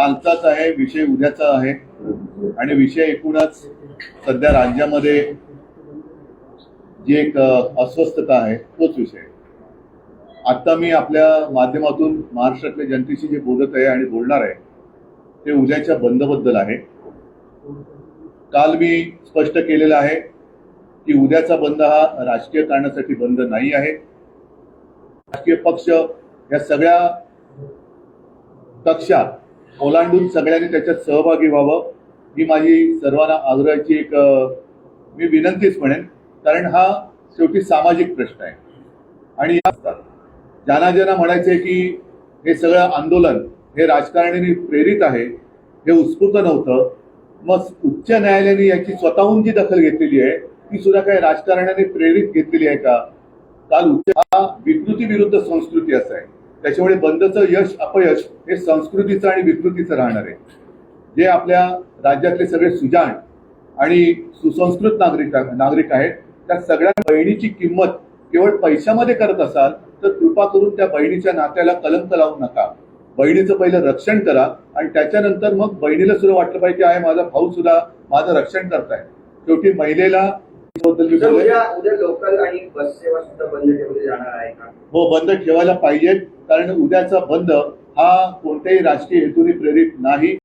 कालचाच आहे, विषय उद्याचा आहे आणि विषय एकूणच सध्या राज्यामध्ये जी एक अस्वस्थता आहे तोच विषय आहे. आता मी आपल्या माध्यमातून महाराष्ट्रातल्या जनतेशी जे बोलत आहे आणि बोलणार आहे ते उद्याच्या बंदबद्दल आहे. काल मी स्पष्ट केलेलं आहे की उद्याचा बंद हा राजकीय कारणासाठी बंद नाही आहे. राजकीय पक्ष या सगळ्या कक्षा ओलांडून सगळ्यांनी त्याच्यात सहभागी व्हावं ही माझी सर्वांना आग्रहाची एक मी विनंतीच म्हणेन. कारण हा शेवटी सामाजिक प्रश्न आहे आणि ज्यांना म्हणायचंय की हे सगळं आंदोलन हे राजकारणाने प्रेरित आहे, हे उत्स्फूर्त नव्हतं, मग उच्च न्यायालयाने याची स्वतःहून जी दखल घेतलेली आहे ती सुद्धा काही राजकारणाने प्रेरित घेतलेली आहे का? काल उच्च हा विकृती विरुद्ध संस्कृती असं आहे. त्याच्यामुळे बंदचं यश अपयश हे संस्कृतीचं आणि विकृतीचं राहणार आहे. जे आपल्या राज्यातले सगळे सुजाण आणि सुसंस्कृत नागरिक आहेत त्या सगळ्या बहिणीची किंमत केवळ पैशामध्ये करत असाल तर कृपा करून त्या बहिणीच्या नात्याला कलंक लावू नका. बहिणीचं पहिलं रक्षण करा आणि त्याच्यानंतर मग बहिणीला सुद्धा वाटलं पाहिजे की आहे माझा भाऊ सुद्धा माझं रक्षण करताय. शेवटी महिलेला उद्या लोकल आणि बस सेवा सुद्धा बंद ठेवली जाणार आहे का? हो, बंद ठेवायला पाहिजेत. कारण उद्याचा बंद हा कोणत्याही राजकीय हेतूने प्रेरित नाही.